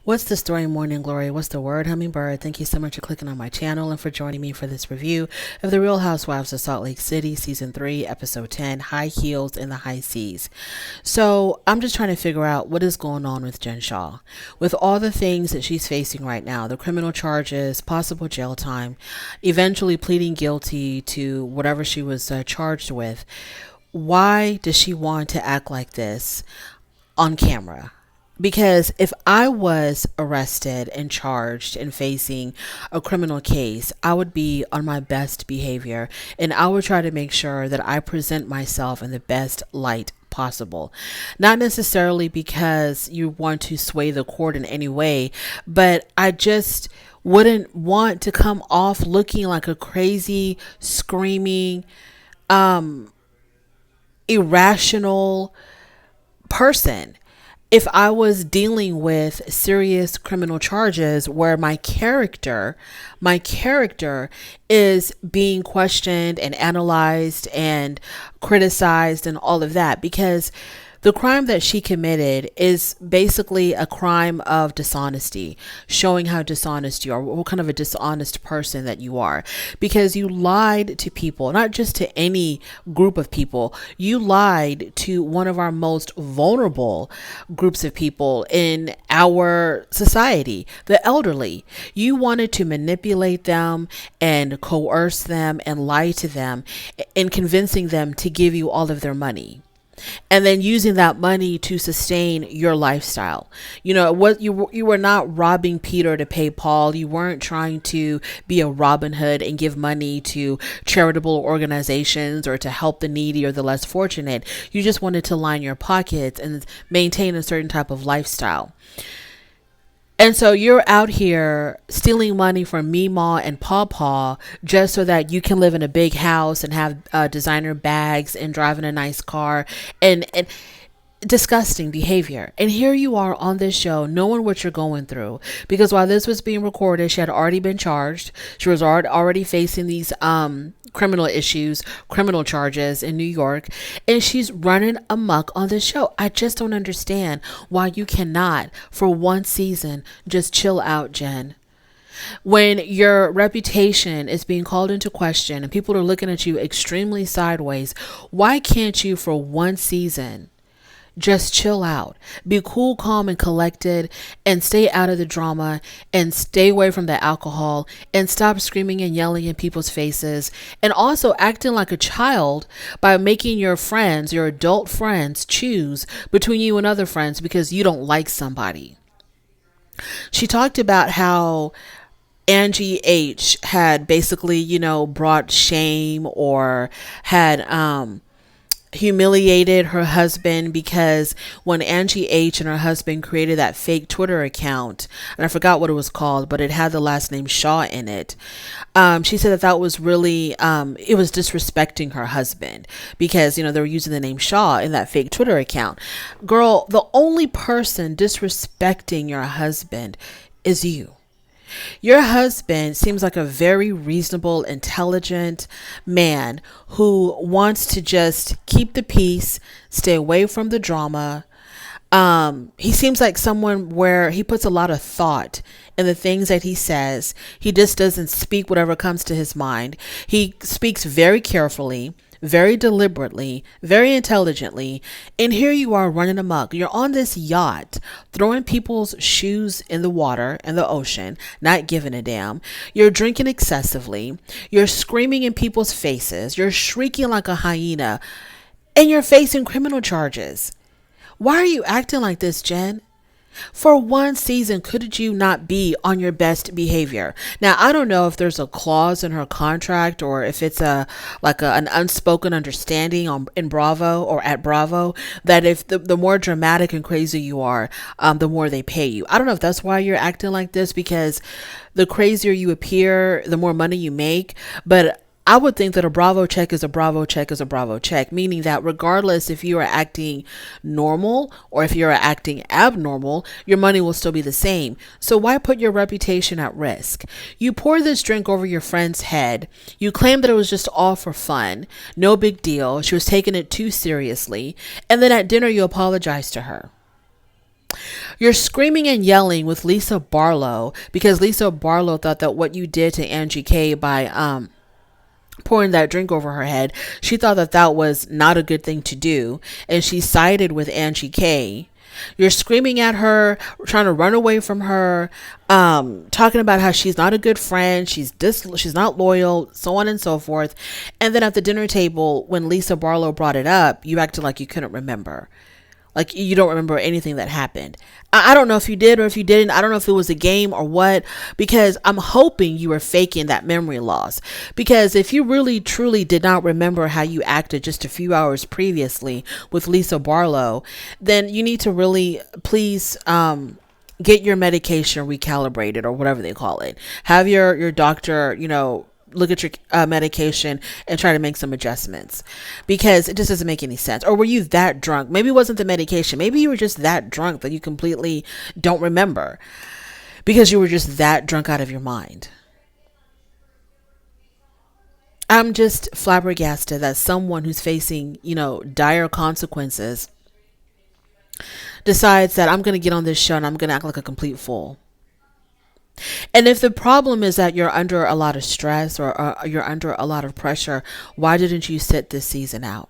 What's the story, Morning Glory? What's the word, Hummingbird? Thank you so much for clicking on my channel and for joining me for this review of The Real Housewives of Salt Lake City, Season 3, Episode 10, High Heels in the High Seas. So I'm just trying to figure out what is going on with Jen Shah. With all the things that she's facing right now, the criminal charges, possible jail time, eventually pleading guilty to whatever she was charged with, why does she want to act like this on camera? Because if I was arrested and charged and facing a criminal case, I would be on my best behavior and I would try to make sure that I present myself in the best light possible. Not necessarily because you want to sway the court in any way, but I just wouldn't want to come off looking like a crazy, screaming, irrational person if I was dealing with serious criminal charges where my character is being questioned and analyzed and criticized and all of that, because the crime that she committed is basically a crime of dishonesty, showing how dishonest you are, what kind of a dishonest person that you are, because you lied to people, not just to any group of people. You lied to one of our most vulnerable groups of people in our society, the elderly. You wanted to manipulate them and coerce them and lie to them in convincing them to give you all of their money, and then using that money to sustain your lifestyle. You know what, you were not robbing Peter to pay Paul. You weren't trying to be a Robin Hood and give money to charitable organizations or to help the needy or the less fortunate. You just wanted to line your pockets and maintain a certain type of lifestyle. And so you're out here stealing money from Meemaw and Pawpaw just so that you can live in a big house and have designer bags and drive in a nice car, and disgusting behavior. And here you are on this show knowing what you're going through, because while this was being recorded, she had already been charged. She was already facing these criminal charges in New York, and she's running amok on this show. I just don't understand why you cannot for one season just chill out, Jen. When your reputation is being called into question and people are looking at you extremely sideways, why can't you for one season just chill out, be cool, calm, and collected, and stay out of the drama, and stay away from the alcohol, and stop screaming and yelling in people's faces, and also acting like a child by making your friends, your adult friends, choose between you and other friends because you don't like somebody. She talked about how Angie H had basically, brought shame or had humiliated her husband, because when Angie H and her husband created that fake Twitter account, and I forgot what it was called, but it had the last name Shah in it. She said that was really, it was disrespecting her husband because, they were using the name Shah in that fake Twitter account. Girl, the only person disrespecting your husband is you. Your husband seems like a very reasonable, intelligent man who wants to just keep the peace, stay away from the drama. He seems like someone where he puts a lot of thought in the things that he says. He just doesn't speak whatever comes to his mind. He speaks very carefully, very deliberately, very intelligently, and here you are running amok. You're on this yacht, throwing people's shoes in the water and the ocean, not giving a damn. You're drinking excessively. You're screaming in people's faces. You're shrieking like a hyena, and you're facing criminal charges. Why are you acting like this, Jen? For one season, could you not be on your best behavior? Now, I don't know if there's a clause in her contract or if it's an unspoken understanding in Bravo or at Bravo that if the more dramatic and crazy you are, the more they pay you. I don't know if that's why you're acting like this, because the crazier you appear, the more money you make. But I would think that a Bravo check is a Bravo check is a Bravo check, meaning that regardless if you are acting normal or if you're acting abnormal, your money will still be the same. So why put your reputation at risk? You pour this drink over your friend's head. You claim that it was just all for fun. No big deal. She was taking it too seriously. And then at dinner, you apologize to her. You're screaming and yelling with Lisa Barlow because Lisa Barlow thought that what you did to Angie K by pouring that drink over her head, she thought that that was not a good thing to do, and she sided with Angie K. You're screaming at her, trying to run away from her, talking about how she's not a good friend, she's not loyal, so on and so forth. And then at the dinner table, when Lisa Barlow brought it up, you acted like you couldn't remember. Like you don't remember anything that happened. I don't know if you did or if you didn't. I don't know if it was a game or what, because I'm hoping you were faking that memory loss. Because if you really truly did not remember how you acted just a few hours previously with Lisa Barlow, then you need to really please get your medication recalibrated or whatever they call it. Have your doctor, look at your medication and try to make some adjustments, because it just doesn't make any sense. Or were you that drunk? Maybe it wasn't the medication. Maybe you were just that drunk that you completely don't remember because you were just that drunk out of your mind. I'm just flabbergasted that someone who's facing, dire consequences decides that I'm going to get on this show and I'm going to act like a complete fool. And if the problem is that you're under a lot of stress or you're under a lot of pressure, why didn't you sit this season out?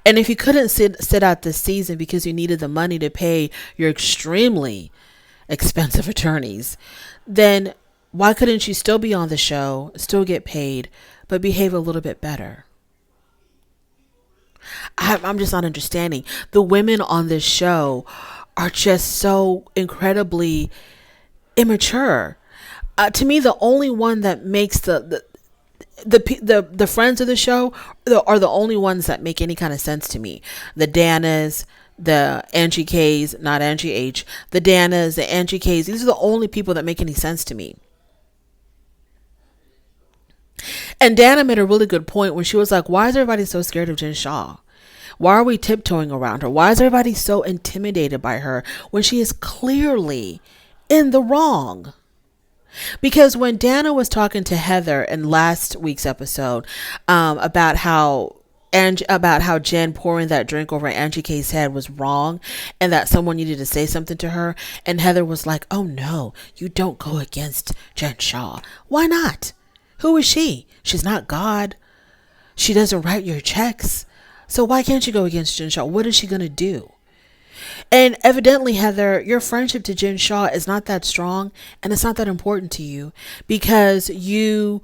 And if you couldn't sit out this season because you needed the money to pay your extremely expensive attorneys, then why couldn't you still be on the show, still get paid, but behave a little bit better? I'm just not understanding. The women on this show are just so incredibly immature. To me, the only one that makes the friends of the show are the only ones that make any kind of sense to me. The Danas, the Angie K's, not Angie H, the Danas, the Angie K's. These are the only people that make any sense to me. And Dana made a really good point when she was like, why is everybody so scared of Jen Shah? Why are we tiptoeing around her? Why is everybody so intimidated by her when she is clearly in the wrong? Because when Dana was talking to Heather in last week's episode about how Jen pouring that drink over Angie K's head was wrong and that someone needed to say something to her, and Heather was like, oh no, you don't go against Jen Shah. Why not? Who is she? She's not God. She doesn't write your checks. So why can't you go against Jen Shah? What is she going to do? And evidently, Heather, your friendship to Jen Shah is not that strong and it's not that important to you because you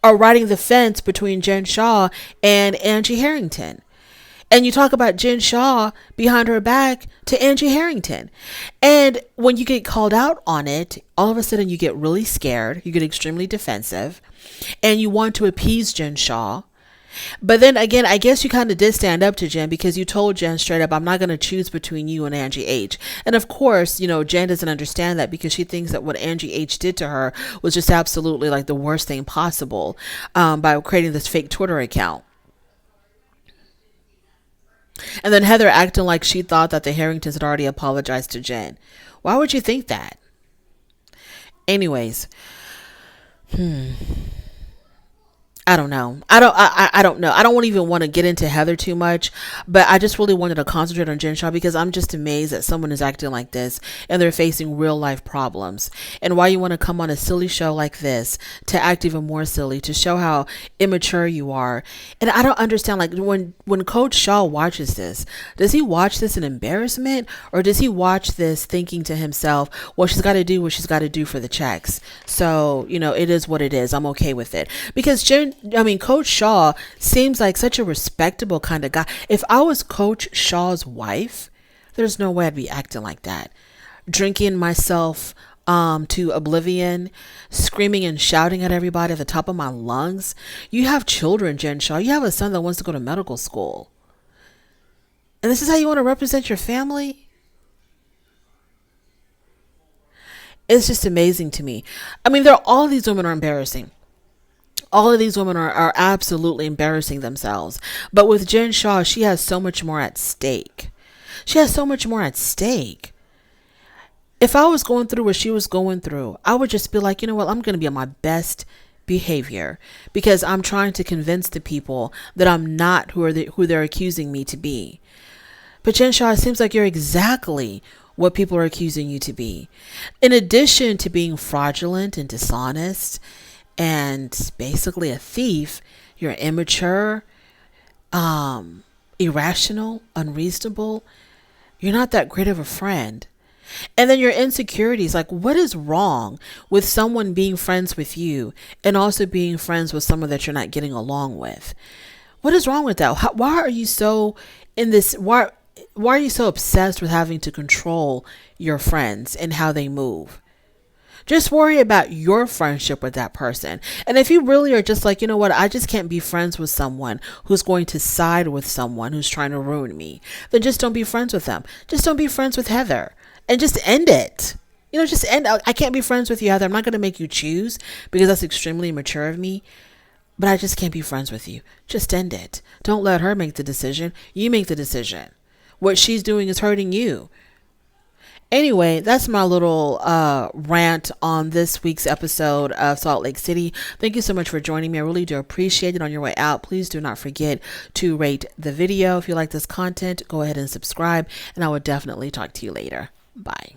are riding the fence between Jen Shah and Angie Harrington. And you talk about Jen Shah behind her back to Angie Harrington. And when you get called out on it, all of a sudden you get really scared. You get extremely defensive and you want to appease Jen Shah. But then again, I guess you kind of did stand up to Jen because you told Jen straight up, I'm not going to choose between you and Angie H. And of course, Jen doesn't understand that because she thinks that what Angie H did to her was just absolutely like the worst thing possible by creating this fake Twitter account. And then Heather acting like she thought that the Harringtons had already apologized to Jen. Why would you think that? Anyways, I don't know. I don't know. I don't even want to get into Heather too much, but I just really wanted to concentrate on Jen Shah because I'm just amazed that someone is acting like this and they're facing real life problems. And why you want to come on a silly show like this to act even more silly, to show how immature you are. And I don't understand, like when Coach Shah watches this, does he watch this in embarrassment or does he watch this thinking to himself, well, she's got to do what she's got to do for the checks. So, it is what it is. I'm okay with it. Because Coach Shah seems like such a respectable kind of guy. If I was Coach Shah's wife, there's no way I'd be acting like that. Drinking myself to oblivion, screaming and shouting at everybody at the top of my lungs. You have children, Jen Shah. You have a son that wants to go to medical school. And this is how you want to represent your family? It's just amazing to me. All of these women are embarrassing. All of these women are absolutely embarrassing themselves. But with Jen Shah, she has so much more at stake. She has so much more at stake. If I was going through what she was going through, I would just be like, you know what? I'm going to be on my best behavior because I'm trying to convince the people that I'm not who they're accusing me to be. But Jen Shah, it seems like you're exactly what people are accusing you to be. In addition to being fraudulent and dishonest and basically a thief, you're immature, irrational, unreasonable. You're not that great of a friend. And then your insecurities, like what is wrong with someone being friends with you and also being friends with someone that you're not getting along with? What is wrong with that? Why are you so in this? Why are you so obsessed with having to control your friends and how they move? Just worry about your friendship with that person. And if you really are just like, you know what, I just can't be friends with someone who's going to side with someone who's trying to ruin me, then just don't be friends with them. Just don't be friends with Heather and just end it. Just end. I can't be friends with you, Heather. I'm not going to make you choose because that's extremely immature of me. But I just can't be friends with you. Just end it. Don't let her make the decision. You make the decision. What she's doing is hurting you. Anyway, that's my little rant on this week's episode of Salt Lake City. Thank you so much for joining me. I really do appreciate it. On your way out, please do not forget to rate the video. If you like this content, go ahead and subscribe, and I will definitely talk to you later. Bye.